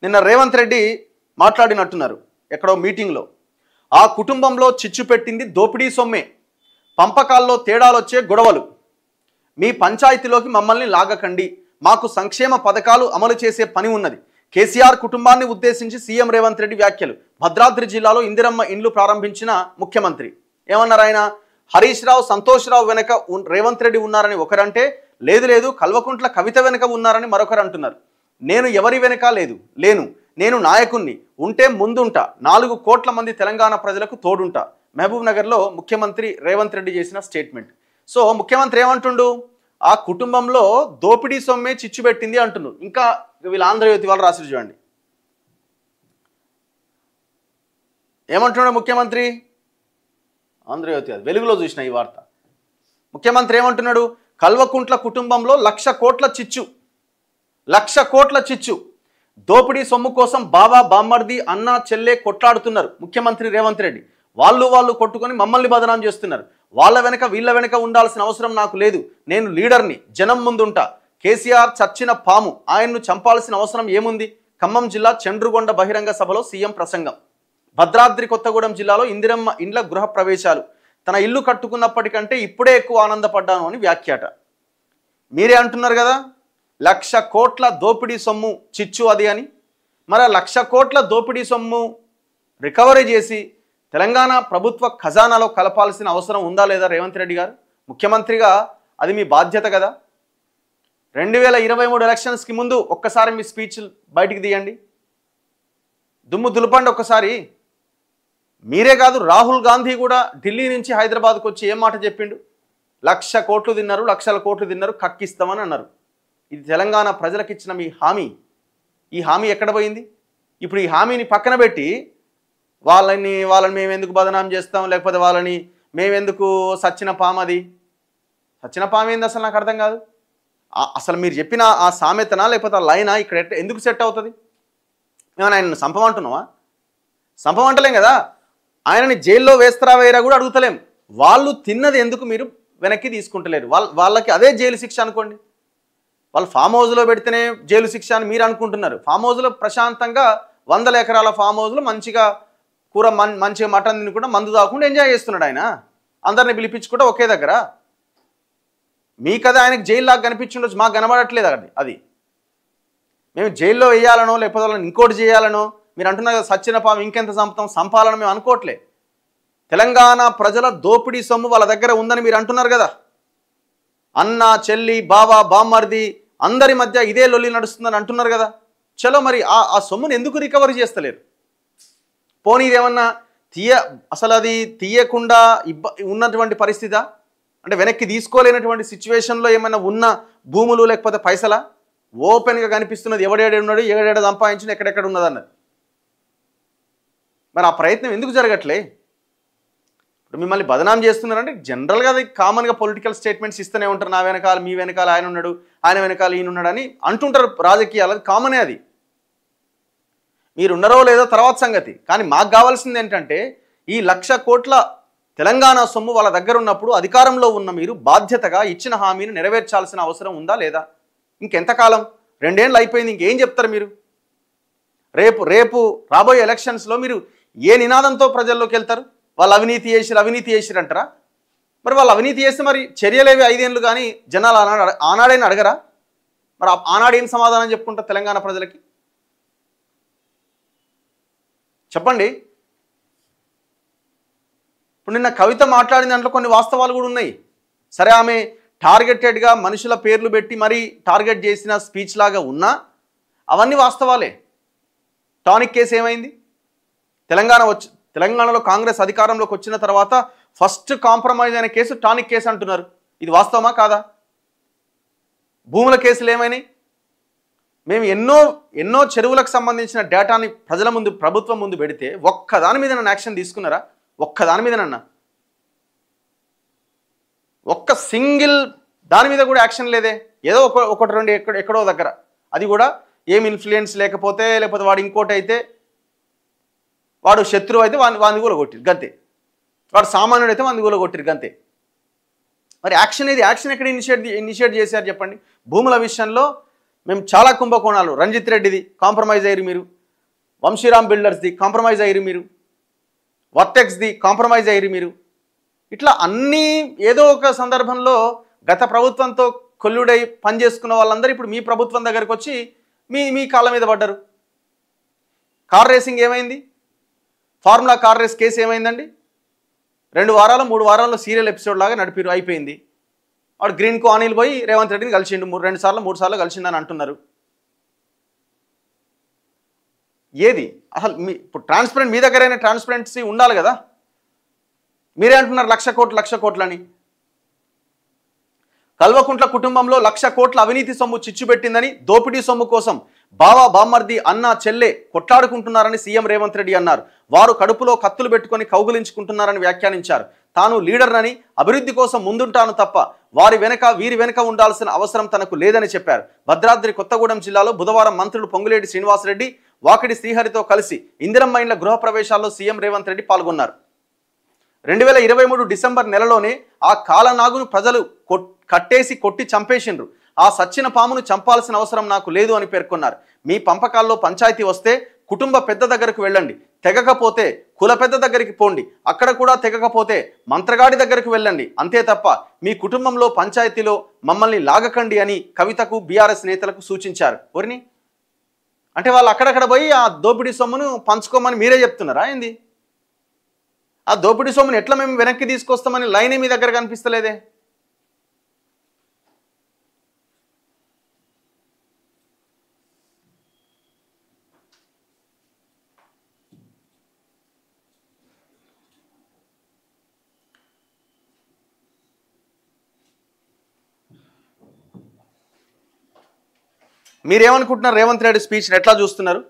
నిన్న రేవంత్ రెడ్డి మాట్లాడినట్టున్నారు ఎక్కడో మీటింగ్లో. ఆ కుటుంబంలో చిచ్చు పెట్టింది దోపిడీ సొమ్మే, పంపకాల్లో తేడాలొచ్చే గొడవలు, మీ పంచాయతీలోకి మమ్మల్ని లాగకండి, మాకు సంక్షేమ పథకాలు అమలు చేసే పని ఉన్నది. కేసీఆర్ కుటుంబాన్ని ఉద్దేశించి సీఎం రేవంత్ రెడ్డి వ్యాఖ్యలు. భద్రాద్రి జిల్లాలో ఇందిరమ్మ ఇండ్లు ప్రారంభించిన ముఖ్యమంత్రి ఏమన్నారు ఆయన? హరీష్ రావు, సంతోష్ రావు వెనక రేవంత్ రెడ్డి ఉన్నారని ఒకరంటే, లేదు కల్వకుంట్ల కవిత వెనక ఉన్నారని మరొకరు అంటున్నారు. నేను ఎవరి వెనక లేను, నేను నాయకుణ్ణి, ఉంటే ముందుంటా, 4 కోట్ల మంది తెలంగాణ ప్రజలకు తోడుంటా. మహబూబ్ నగర్లో ముఖ్యమంత్రి రేవంత్ రెడ్డి చేసిన స్టేట్మెంట్. సో ముఖ్యమంత్రి ఏమంటుండు? ఆ కుటుంబంలో దోపిడీ సొమ్మే చిచ్చు పెట్టింది అంటున్నారు. ఇంకా వీళ్ళు ఆంధ్రజ్యోతి వాళ్ళు రాసి చూడండి ఏమంటున్నాడు ముఖ్యమంత్రి. ఆంధ్రజ్యోతి అది వెలుగులో చూసిన ఈ వార్త. ముఖ్యమంత్రి ఏమంటున్నాడు? కల్వకుంట్ల కుటుంబంలో 1,00,000 కోట్ల చిచ్చు, 1,00,000 కోట్ల చిచ్చు, దోపిడీ సొమ్ము కోసం బాబా, బామ్మర్ది, అన్న, చెల్లె కొట్లాడుతున్నారు ముఖ్యమంత్రి రేవంత్ రెడ్డి. వాళ్ళు కొట్టుకొని మమ్మల్ని బదనాం చేస్తున్నారు. వాళ్ళ వెనక వీళ్ళ వెనక ఉండాల్సిన అవసరం నాకు లేదు. నేను లీడర్ని, జనం ముందుంటా. కేసీఆర్ చచ్చిన పాము, ఆయన్ను చంపాల్సిన అవసరం ఏముంది? ఖమ్మం జిల్లా చండ్రుగొండ బహిరంగ సభలో సీఎం ప్రసంగం. భద్రాద్రి కొత్తగూడెం జిల్లాలో ఇందిరమ్మ ఇండ్ల గృహ ప్రవేశాలు. తన ఇల్లు కట్టుకున్నప్పటికంటే ఇప్పుడే ఎక్కువ ఆనందపడ్డాను అని వ్యాఖ్యాట. మీరే అంటున్నారు కదా 1,00,000 కోట్ల దోపిడీ సొమ్ము చిచ్చు అది అని. మరి 1,00,000 కోట్ల దోపిడీ సొమ్ము రికవరీ చేసి తెలంగాణ ప్రభుత్వ ఖజానాలో కలపాల్సిన అవసరం ఉందా లేదా రేవంత్ రెడ్డి గారు? ముఖ్యమంత్రిగా అది మీ బాధ్యత కదా. 2023 ఎలక్షన్స్కి ముందు ఒక్కసారి మీ స్పీచ్ బయటికి తీయండి, దుమ్ము దులపండి ఒక్కసారి. మీరే కాదు, రాహుల్ గాంధీ కూడా ఢిల్లీ నుంచి హైదరాబాద్కు వచ్చి ఏం మాట చెప్పిండు? 1,00,000 కోట్లు తిన్నారు, 1,00,000 కోట్లు తిన్నారు, కక్కిస్తామని అన్నారు. ఇది తెలంగాణ ప్రజలకు ఇచ్చిన మీ హామీ. ఈ హామీ ఎక్కడ పోయింది? ఇప్పుడు ఈ హామీని పక్కన పెట్టి వాళ్ళని మేము ఎందుకు బదనాం చేస్తాం, లేకపోతే వాళ్ళని మేమెందుకు సచ్చిన పామది. సచ్చిన పాము ఏంది అసలు నాకు అర్థం కాదు. అసలు మీరు చెప్పిన ఆ సామెతనా లేకపోతే ఆ లైనా ఇక్కడ ఎందుకు సెట్ అవుతుంది? ఏమైనా ఆయన సంపమంటున్నావా? సంపమంటలేం కదా. ఆయనని జైల్లో వేస్తారా వేయరా కూడా అడుగుతలేం. వాళ్ళు తిన్నది ఎందుకు మీరు వెనక్కి తీసుకుంటలేరు? వాళ్ళకి అదే జైలు శిక్ష అనుకోండి. వాళ్ళు ఫామ్ హౌస్లో పెడితేనే జైలు శిక్ష అని మీరు అనుకుంటున్నారు. ఫామ్ హౌస్లో ప్రశాంతంగా 100 ఎకరాల ఫామ్ హౌస్లో మంచిగా కూర మంచిగా మటన్ తినకుండా మందు తాగకుండా ఎంజాయ్ చేస్తున్నాడు ఆయన. అందరిని పిలిపించుకుంటే ఒకే దగ్గర. మీకదే ఆయనకు జైలు లాగా కనిపించుండొచ్చు, మాకు కనబడట్లేదు అది. మేము జైల్లో వేయాలనో లేకపోతే వాళ్ళని ఇంకోటి చేయాలనో మీరు అంటున్నారు కదా, సచ్చిన పాము ఇంకెంత సంపాలని మేము అనుకోవట్లే. తెలంగాణ ప్రజల దోపిడీ సొమ్ము వాళ్ళ దగ్గర ఉందని మీరు అంటున్నారు కదా. అన్న, చెల్లి, బావ, బామ్మర్ది అందరి మధ్య ఇదే లొల్లి నడుస్తుందని అంటున్నారు కదా. చలో మరి ఆ సొమ్ముని ఎందుకు రికవరీ చేస్తలేరు? పోనీ ఇదేమన్నా అసలు అది తీయకుండా ఉన్నటువంటి పరిస్థితా? అంటే వెనక్కి తీసుకోలేనటువంటి సిచ్యువేషన్లో ఏమైనా ఉన్న భూములు లేకపోతే పైసలా? ఓపెన్గా కనిపిస్తున్నది ఎవడేడు ఉన్నాడు, ఏడేడ సంపాదించిన ఎక్కడెక్కడ ఉన్నదన్నది. మరి ఆ ప్రయత్నం ఎందుకు జరగట్లే? ఇప్పుడు మిమ్మల్ని బదనాం చేస్తున్నారంటే జనరల్గా అది కామన్గా పొలిటికల్ స్టేట్మెంట్స్ ఇస్తూనే ఉంటారు. నా వెనకాల, మీ వెనకాల ఆయన ఉన్నాడు, ఆయన వెనకాల ఈయన ఉన్నాడు అని అంటుంటారు రాజకీయాలు. అది కామనే. అది మీరున్నారో లేదో తర్వాత సంగతి. కానీ మాకు కావాల్సింది ఏంటంటే ఈ 1,00,000 కోట్ల తెలంగాణ సొమ్ము వాళ్ళ దగ్గర ఉన్నప్పుడు అధికారంలో ఉన్న మీరు బాధ్యతగా ఇచ్చిన హామీని నెరవేర్చాల్సిన అవసరం ఉందా లేదా? ఇంకెంతకాలం? 2 ఏళ్ళు అయిపోయింది, ఇంకేం చెప్తారు మీరు? రేపు రాబోయే ఎలక్షన్స్లో మీరు ఏ నినాదంతో ప్రజల్లోకి వెళ్తారు? వాళ్ళు అవినీతి చేసిరు అంటారా? మరి వాళ్ళు అవినీతి చేస్తే మరి చర్యలేవి 5 ఏళ్ళు కానీ జనాలు ఆనాడైనా అడగరా? మరి ఆనాడు ఏం సమాధానం చెప్పుకుంటారు తెలంగాణ ప్రజలకి? చెప్పండి. ఇప్పుడు నిన్న కవిత మాట్లాడిన దాంట్లో కొన్ని వాస్తవాలు కూడా ఉన్నాయి. సరే, ఆమె టార్గెటెడ్గా మనుషుల పేర్లు పెట్టి మరీ టార్గెట్ చేసిన స్పీచ్ లాగా ఉన్నా అవన్నీ వాస్తవాలే. టానిక్ కేసు ఏమైంది? తెలంగాణలో కాంగ్రెస్ అధికారంలోకి వచ్చిన తర్వాత ఫస్ట్ కాంప్రమైజ్ అయిన కేసు టానిక్ కేసు అంటున్నారు. ఇది వాస్తవమా కాదా? భూముల కేసులు ఏమైనాయి? మేము ఎన్నో చెరువులకు సంబంధించిన డేటాని ప్రజల ముందు, ప్రభుత్వం ముందు పెడితే ఒక్కదాని మీద నన్ను యాక్షన్ తీసుకున్నారా? ఒక్కదాని మీదనన్నా, ఒక్క సింగిల్ దాని మీద కూడా యాక్షన్ లేదే. ఏదో ఒకటి రెండు ఎక్కడో దగ్గర, అది కూడా ఏం ఇన్ఫ్లుయెన్స్ లేకపోతే వాడు ఇంకోటి అయితే, వాడు శత్రువు అయితే వాడిని కూడా కొట్టిరు గంతే, వాడు సామాన్యుడు అయితే వాడిని కూడా కొట్టిరు గంతే. మరి యాక్షన్ ఎక్కడ ఇనిషియేట్ చేశారు చెప్పండి? భూముల విషయంలో మేము చాలా కుంభకోణాలు, రంజిత్ రెడ్డిది కాంప్రమైజ్ అయ్యారు మీరు, వంశీరామ్ బిల్డర్స్ది కాంప్రమైజ్ అయ్యారు మీరు, వర్టెక్స్ది కాంప్రమైజ్ అయ్యారు మీరు. ఇట్లా అన్నీ ఏదో ఒక సందర్భంలో గత ప్రభుత్వంతో కొల్లుడై పనిచేసుకున్న వాళ్ళందరూ ఇప్పుడు మీ ప్రభుత్వం దగ్గరికి వచ్చి మీ కాళ్ళ మీద పడ్డారు. కార్ రేసింగ్ ఏమైంది? ఫార్ములా కార్ రేస్ కేసు ఏమైందండి? 2 వారాలు 3 వారాల్లో సీరియల్ ఎపిసోడ్ లాగా నడిపిరు, అయిపోయింది. వాడు గ్రీన్కు అనిల్ పోయి రేవంత్ రెడ్డిని కలిసిండు, 2 సార్లు 3 సార్లు కలిసిండని అంటున్నారు. ఏది అసలు ఇప్పుడు ట్రాన్స్పరెంట్, మీ దగ్గరైనా ట్రాన్స్పరెన్సీ ఉండాలి కదా. మీరే అంటున్నారు 1,00,00,000 కోట్లని. కల్వకుంట్ల కుటుంబంలో 1,00,00,000 కోట్ల అవినీతి సొమ్ము చిచ్చుపెట్టిందని, దోపిడీ సొమ్ము కోసం బావ బామ్మర్ది అన్న చెల్లె కొట్లాడుకుంటున్నారని సీఎం రేవంత్ రెడ్డి అన్నారు. వారు కడుపులో కత్తులు పెట్టుకొని కౌగులించుకుంటున్నారని వ్యాఖ్యానించారు. తాను లీడర్నని, అభివృద్ధి కోసం ముందుంటాను తప్ప వీరి వెనక ఉండాల్సిన అవసరం తనకు లేదని చెప్పారు. భద్రాద్రి కొత్తగూడెం జిల్లాలో బుధవారం మంత్రులు పొంగులేటి శ్రీనివాసరెడ్డి, వాకిడి శ్రీహరితో కలిసి ఇందిరమ్మ ఇండ్ల గృహప్రవేశాల్లో సీఎం రేవంత్ రెడ్డి పాల్గొన్నారు. 2023 డిసెంబర్ నెలలోనే ఆ కాలనాగును ప్రజలు కట్టేసి కొట్టి చంపేసిండ్రు. ఆ సచ్చిన పామును చంపాల్సిన అవసరం నాకు లేదు అని పేర్కొన్నారు. మీ పంపకాల్లో పంచాయతీ వస్తే కుటుంబ పెద్ద దగ్గరకు వెళ్ళండి, తెగకపోతే కుల పెద్ద దగ్గరికి పోండి, అక్కడ కూడా తెగకపోతే మంత్రగాడి దగ్గరకు వెళ్ళండి, అంతే తప్ప మీ కుటుంబంలో పంచాయతీలో మమ్మల్ని లాగకండి అని కవితకు, బీఆర్ఎస్ నేతలకు సూచించారు. ఎవరిని అంటే వాళ్ళు అక్కడక్కడ పోయి ఆ దోపిడీ సొమ్మును పంచుకోమని మీరే చెప్తున్నారా ఏంది? ఆ దోపిడీ సొమ్మును ఎట్లా మేము వెనక్కి తీసుకొస్తామని లైనే మీ దగ్గర కనిపిస్తలేదే. మీరేమనుకుంటున్నారు? రేవంత్ రెడ్డి స్పీచ్ని ఎట్లా చూస్తున్నారు?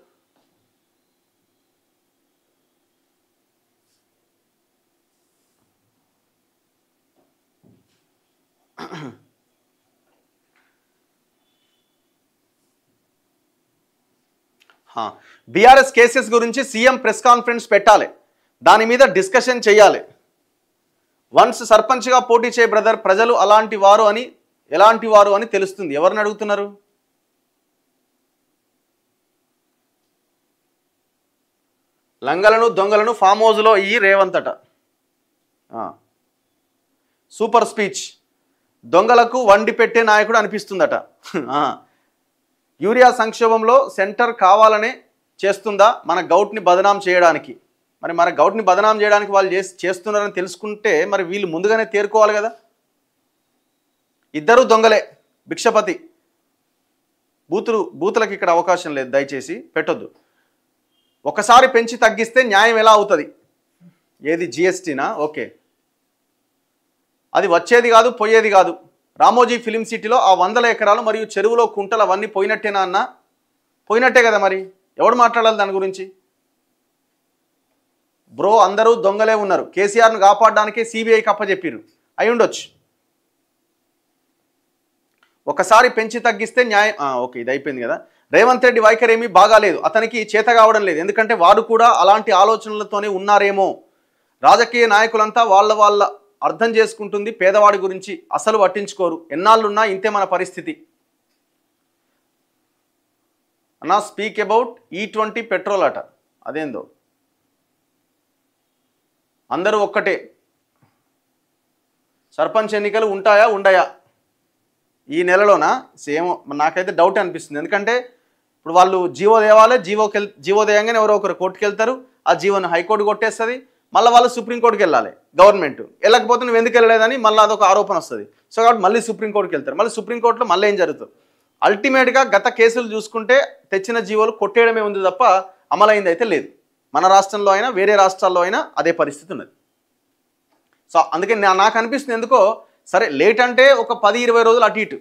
బీఆర్ఎస్ కేసెస్ గురించి సీఎం ప్రెస్ కాన్ఫరెన్స్ పెట్టాలి, దాని మీద డిస్కషన్ చేయాలి. వన్స్ సర్పంచ్గా పోటీ చేయ బ్రదర్, ప్రజలు ఎలాంటి వారు అని తెలుస్తుంది. ఎవరిని అడుగుతున్నారు? లంగలను దొంగలను ఫామ్ హౌస్లో ఈ రేవంత్ అట. Super speech. దొంగలకు వండి పెట్టే నాయకుడు అనిపిస్తుందట. యూరియా సంక్షోభంలో సెంటర్ కావాలనే చేస్తుందా మన గౌట్ని బదనాం చేయడానికి? మరి మన గౌట్ని బదనాం చేయడానికి వాళ్ళు చేస్తున్నారని తెలుసుకుంటే మరి వీళ్ళు ముందుగానే తేరుకోవాలి కదా. ఇద్దరు దొంగలే. భిక్షపతి బూతులకు ఇక్కడ అవకాశం లేదు, దయచేసి పెట్టొద్దు. ఒకసారి పెంచి తగ్గిస్తే న్యాయం ఎలా అవుతుంది? ఏది జిఎస్టీనా? ఓకే, అది వచ్చేది కాదు, పోయేది కాదు. రామోజీ ఫిలిం సిటీలో ఆ 100 ఎకరాలు మరియు చెరువులో కుంటలు అవన్నీ పోయినట్టేనా అన్న? పోయినట్టే కదా. మరి ఎవడు మాట్లాడాలి దాని గురించి? బ్రో, అందరూ దొంగలే ఉన్నారు. కేసీఆర్ను కాపాడడానికే సిబిఐకి అప్పచెప్పారు, అయి ఉండొచ్చు. ఒకసారి పెంచి తగ్గిస్తే న్యాయం. ఓకే, ఇది అయిపోయింది కదా. రేవంత్ రెడ్డి వైఖరి ఏమీ బాగాలేదు, అతనికి చేత కావడం లేదు. ఎందుకంటే వారు కూడా అలాంటి ఆలోచనలతోనే ఉన్నారేమో. రాజకీయ నాయకులంతా వాళ్ళ అర్థం చేసుకుంటుంది, పేదవాడి గురించి అసలు పట్టించుకోరు. ఎన్నాళ్ళున్నా ఇంతే మన పరిస్థితి. అన్నా స్పీక్ అబౌట్ E20 పెట్రోల్ అట. అదేందో అందరూ ఒక్కటే. సర్పంచ్ ఎన్నికలు ఉంటాయా ఉండయా ఈ నెలలోనా? సేమ్ నాకైతే డౌట్ అనిపిస్తుంది. ఎందుకంటే ఇప్పుడు వాళ్ళు జీవో తేవాలి, జీవో తేయంగానే ఎవరో ఒకరు కోర్టుకు వెళ్తారు, ఆ జీవోను హైకోర్టు కొట్టేస్తుంది, మళ్ళీ వాళ్ళు సుప్రీంకోర్టుకి వెళ్ళాలి. గవర్నమెంట్ వెళ్ళకపోతే నువ్వు ఎందుకు వెళ్ళలేదని మళ్ళీ అదొక ఆరోపణ వస్తుంది. సో కాబట్టి మళ్ళీ సుప్రీంకోర్టుకి వెళ్తారు, మళ్ళీ సుప్రీంకోర్టులో మళ్ళీ ఏం జరుగుతుంది? అల్టిమేట్గా గత కేసులు చూసుకుంటే తెచ్చిన జీవోలు కొట్టేయడమే ఉంది తప్ప అమలైంది అయితే లేదు. మన రాష్ట్రంలో అయినా వేరే రాష్ట్రాల్లో అయినా అదే పరిస్థితి ఉన్నది. సో అందుకే నాకు అనిపిస్తుంది ఎందుకో, సరే లేట్ అంటే ఒక 10-20 రోజులు అటు ఇటు,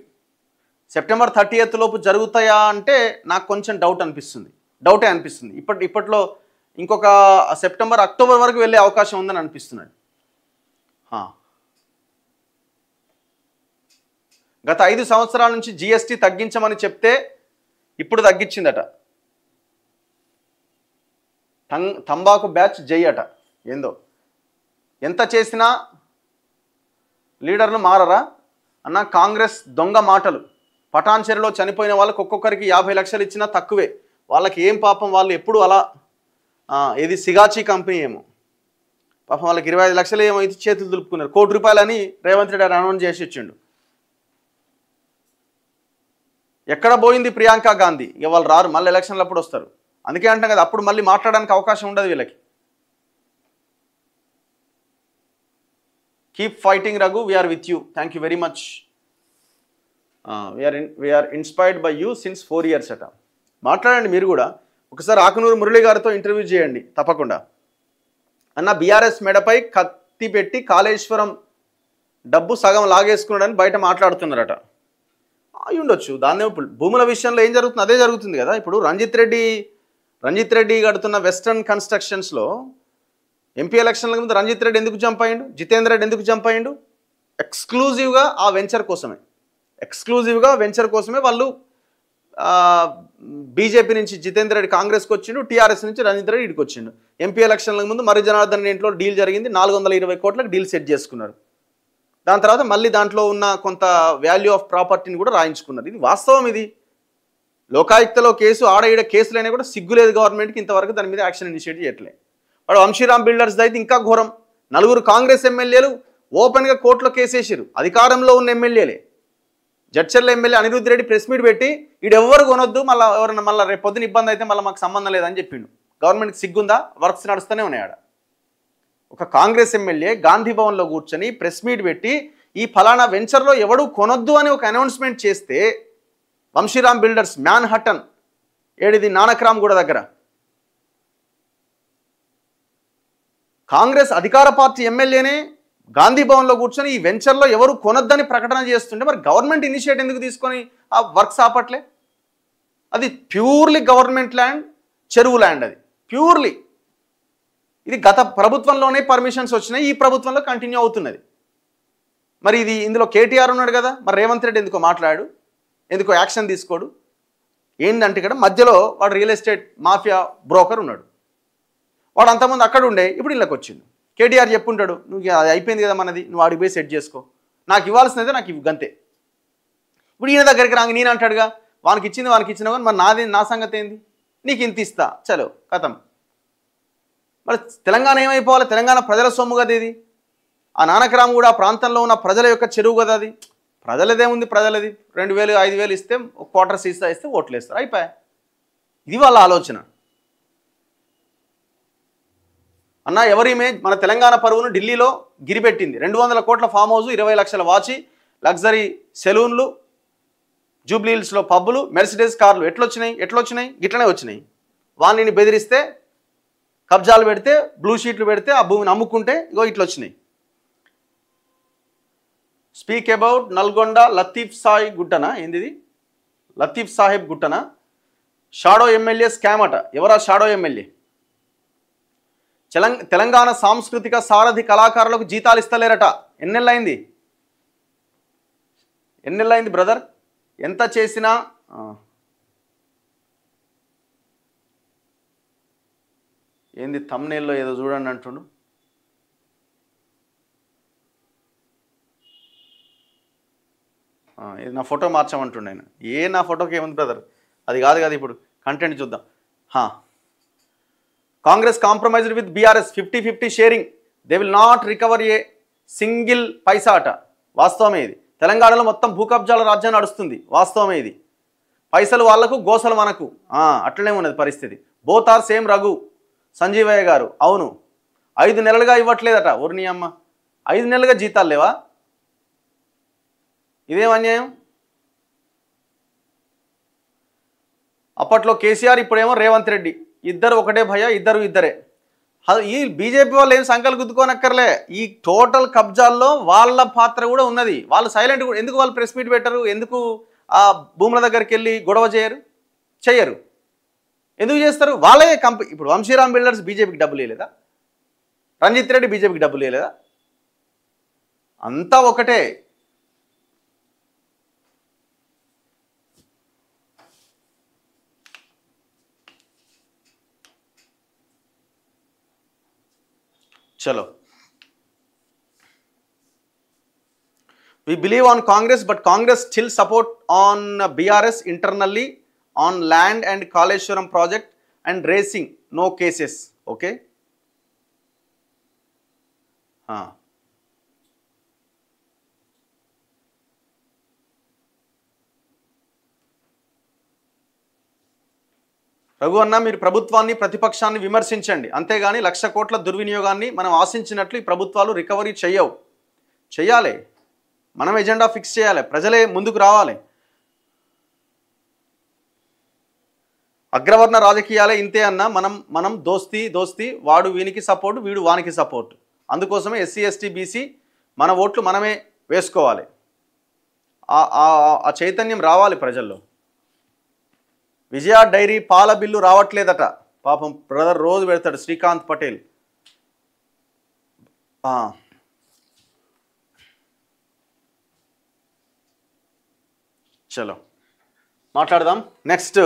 సెప్టెంబర్ 30th లోపు జరుగుతాయా అంటే నాకు కొంచెం డౌటే అనిపిస్తుంది. ఇప్పట్లో ఇంకొక సెప్టెంబర్, అక్టోబర్ వరకు వెళ్ళే అవకాశం ఉందని అనిపిస్తున్నాడు. గత 5 సంవత్సరాల నుంచి జిఎస్టీ తగ్గించమని చెప్తే ఇప్పుడు తగ్గించిందట. తంబాకు బ్యాచ్ జై అట. ఏందో ఎంత చేసినా లీడర్లు మారరా అన్న? కాంగ్రెస్ దొంగ మాటలు. పటాన్ చెరులో చనిపోయిన వాళ్ళకి ఒక్కొక్కరికి 50 లక్షలు ఇచ్చినా తక్కువే. వాళ్ళకి ఏం పాపం, వాళ్ళు ఎప్పుడు అలా ఏది సిగాచి కంపెనీ ఏమో పాపం వాళ్ళకి 25 లక్షలు ఏమో ఇచ్చి చేతులు దులుపుకున్నారు. ₹1 అని రేవంత్ రెడ్డి అనౌన్స్ చేసి ఇచ్చిండు. ఎక్కడ పోయింది ప్రియాంక గాంధీ? ఇక వాళ్ళు రారు, మళ్ళీ ఎలక్షన్లు అప్పుడు వస్తారు. అందుకే అంటాం కదా, అప్పుడు మళ్ళీ మాట్లాడడానికి అవకాశం ఉండదు వీళ్ళకి. Keep fighting Raghu, we're with you, thank you very much. We're inspired by you since 4 years అట. మాట్లాడండి మీరు కూడా. ఒకసారి ఆకునూరు మురళి గారితో ఇంటర్వ్యూ చేయండి తప్పకుండా. అన్న బీఆర్ఎస్ మెడపై కత్తి పెట్టి కాళేశ్వరం డబ్బు సగం లాగేసుకున్నాడని బయట మాట్లాడుతున్నారట. అయి ఉండొచ్చు. దాన్ని భూముల విషయంలో ఏం జరుగుతుంది అదే జరుగుతుంది కదా. ఇప్పుడు రంజిత్ రెడ్డి కడుతున్న వెస్టర్న్ కన్స్ట్రక్షన్స్లో ఎంపీ ఎలక్షన్ల ముందు రంజిత్ రెడ్డి ఎందుకు జంప్ అయ్యిండు, జితేందర్ రెడ్డి ఎందుకు జంప్ అయ్యిండు? ఎక్స్క్లూజివ్గా ఆ వెంచర్ కోసమే వాళ్ళు బీజేపీ నుంచి జితేందర్ రెడ్డి కాంగ్రెస్కి వచ్చిండు, టీఆర్ఎస్ నుంచి రంజిత్ రెడ్డి ఇడికి వచ్చిండు. ఎంపీ ఎలక్షన్ల ముందు మరి జనార్దన్ ఇంట్లో డీల్ జరిగింది, 420 కోట్లకు డీల్ సెట్ చేసుకున్నారు. దాని తర్వాత మళ్ళీ దాంట్లో ఉన్న కొంత వాల్యూ ఆఫ్ ప్రాపర్టీని కూడా రాయించుకున్నారు. ఇది వాస్తవం. ఇది లోకాయుక్తలో కేసు, ఆడ ఈడ కేసులైనా కూడా సిగ్గులేదు గవర్నమెంట్కి, ఇంతవరకు దాని మీద యాక్షన్ ఇనిషియేట్ చేయట్లేదు. వాడు వంశీరామ్ బిల్డర్స్ అయితే ఇంకా ఘోరం. 4 కాంగ్రెస్ ఎమ్మెల్యేలు ఓపెన్గా కోర్టులో కేసేసారు, అధికారంలో ఉన్న ఎమ్మెల్యేలే. Jadcherla MLA Anirudh Reddy press meet పెట్టి ఈడెవ్వరు కొనొద్దు, మళ్ళీ ఎవరైనా మళ్ళీ రేపు పొద్దున ఇబ్బంది అయితే మళ్ళీ మాకు సంబంధం లేదని చెప్పిండు. గవర్నమెంట్కి సిగ్గుందా? వర్క్స్ నడుస్తూనే ఉన్నాయాడ. ఒక కాంగ్రెస్ ఎమ్మెల్యే గాంధీ భవన్లో కూర్చొని ప్రెస్ మీట్ పెట్టి ఈ ఫలానా వెంచర్లో ఎవడు కొనొద్దు అని ఒక అనౌన్స్మెంట్ చేస్తే వంశీరామ్ బిల్డర్స్ మ్యాన్ హట్టన్ ఏడిది నానక్రామ్ గూడ దగ్గర కాంగ్రెస్ అధికార పార్టీ ఎమ్మెల్యేనే గాంధీ భవన్లో కూర్చొని ఈ వెంచర్లో ఎవరు కొనొద్దని ప్రకటన చేస్తుంటే మరి గవర్నమెంట్ ఇనిషియేట్ ఎందుకు తీసుకొని ఆ వర్క్స్ ఆపట్లే? అది ప్యూర్లీ గవర్నమెంట్ ల్యాండ్, చెరువు ల్యాండ్. అది ప్యూర్లీ ఇది గత ప్రభుత్వంలోనే పర్మిషన్స్ వచ్చినాయి, ఈ ప్రభుత్వంలో కంటిన్యూ అవుతున్నది. మరి ఇది ఇందులో కేటీఆర్ ఉన్నాడు కదా, మరి రేవంత్ రెడ్డి ఎందుకో మాట్లాడు, ఎందుకో యాక్షన్ తీసుకోడు? ఏంటంటే ఇక్కడ మధ్యలో వాడు రియల్ ఎస్టేట్ మాఫియా బ్రోకర్ ఉన్నాడు. వాడు అంతమంది అక్కడ ఉండే ఇప్పుడు ఇళ్ళకి వచ్చిండు. కేటీఆర్ చెప్పుంటాడు, నువ్వు అది అయిపోయింది కదా మనది, నువ్వు వాడికి పోయి సెట్ చేసుకో, నాకు ఇవ్వాల్సినదే నాకు ఇవ్వు గంతే. ఇప్పుడు ఈయన దగ్గరికి రాంగ నేను అంటాడుగా, వానికి ఇచ్చినావు కానీ మరి నా సంగతి ఏంది, నీకు ఇంత ఇస్తా, చలో కథం. మరి తెలంగాణ ఏమైపోవాలి? తెలంగాణ ప్రజల సొమ్ము కదా ఇది. ఆ నానక్రామ్ కూడా ఆ ప్రాంతంలో ఉన్న ప్రజల యొక్క చెరువు కదా అది. ప్రజలదేముంది, ప్రజలది 2000 5000 ఇస్తే ఒక క్వార్టర్ సీసా ఇస్తే ఓట్లు వేస్తారు, అయిపోయా. ఇది వాళ్ళ ఆలోచన. అన్న ఎవరిమే మన తెలంగాణ పరువును ఢిల్లీలో గిరిపెట్టింది. 200 కోట్ల ఫామ్ హౌస్, 20 లక్షల వాచి, లగ్జరీ సెలూన్లు, జూబ్లీహిల్స్లో పబ్బులు, మెర్సిడెస్ కార్లు ఎట్లొచ్చినాయి? గిట్లనే వచ్చినాయి. వాణిని బెదిరిస్తే, కబ్జాలు పెడితే, బ్లూ షీట్లు పెడితే, ఆ భూమిని అమ్ముకుంటే ఇగో ఇట్లా వచ్చినాయి. స్పీక్ అబౌట్ నల్గొండ లతీఫ్ సాయి గుట్టనా, ఏంది లతీఫ్ సాహెబ్ గుట్టనా? షాడో ఎమ్మెల్యే స్కామ్ అట. ఎవరా షాడో ఎమ్మెల్యే? తెలంగాణ సాంస్కృతిక సారథి కళాకారులకు జీతాలు ఇస్తలేరట. ఎన్నెళ్ళైంది బ్రదర్? ఎంత చేసినా ఏంది థంబ్నెయిల్లో ఏదో చూడండి అంటుండు. ఇది నా ఫోటో మార్చామంటుండే ఆయన. నా ఫోటోకి ఏముంది బ్రదర్? అది కాదు కదా, ఇప్పుడు కంటెంట్ చూద్దాం. Congress compromised with BRS 50-50 sharing, they will not recover a single paisa అట. వాస్తవమే ఇది. తెలంగాణలో మొత్తం భూకబ్జాల రాజ్యం నడుస్తుంది, వాస్తవమే ఇది. పైసలు వాళ్లకు, గోసలు మనకు, అట్లనే ఉన్నది పరిస్థితి. Both are same Raghu Sanjeevaiah గారు. అవును, 5 నెలలుగా ఇవ్వట్లేదట. ఊరిని అమ్మ, 5 నెలలుగా జీతాలు లేవా? ఇదేం అన్యాయం? అప్పట్లో కేసీఆర్, ఇప్పుడేమో రేవంత్ రెడ్డి. ఇద్దరు ఒకటే భయ, ఇద్దరే. ఈ బీజేపీ వాళ్ళు ఏం సంకలు గుద్దుకోనక్కర్లే. ఈ టోటల్ కబ్జాల్లో వాళ్ళ పాత్ర కూడా ఉన్నది. వాళ్ళు సైలెంట్ కూడా. ఎందుకు వాళ్ళు ప్రెస్ మీట్ పెట్టరు? ఎందుకు ఆ భూముల దగ్గరికి వెళ్ళి గొడవ చేయరు? ఎందుకు చేస్తారు? వాళ్ళే ఇప్పుడు వంశీరామ్ బిల్డర్స్ బీజేపీకి డబ్బులు ఇవ్వలేదా? రంజిత్ రెడ్డి బీజేపీకి డబ్బులు ఇవ్వలేదా? అంతా ఒకటే. చలో, We believe on Congress, but Congress still support on BRS internally on land and Kaleshwaram project and racing. No cases. Okay. Raghu అన్న, మీరు ప్రభుత్వాన్ని ప్రతిపక్షాన్ని విమర్శించండి, అంతేగాని 1,00,000 కోట్ల దుర్వినియోగాన్ని మనం ఆశించినట్లు ఈ ప్రభుత్వాలు రికవరీ చెయ్యాలి. మనం ఎజెండా ఫిక్స్ చేయాలి, ప్రజలే ముందుకు రావాలి. అగ్రవర్ణ రాజకీయాలే ఇంతే అన్న. మనం దోస్తీ వాడు వీనికి సపోర్ట్, వీడు వానికి సపోర్ట్. అందుకోసమే ఎస్సీ ఎస్టీ బీసీ మన ఓట్లు మనమే వేసుకోవాలి. ఆ చైతన్యం రావాలి ప్రజల్లో. విజయ డైరీ పాల బిల్లు రావట్లేదట, పాపం బ్రదర్ రోజు పెడతాడు శ్రీకాంత్ పటేల్. చలో మాట్లాడదాం. నెక్స్ట్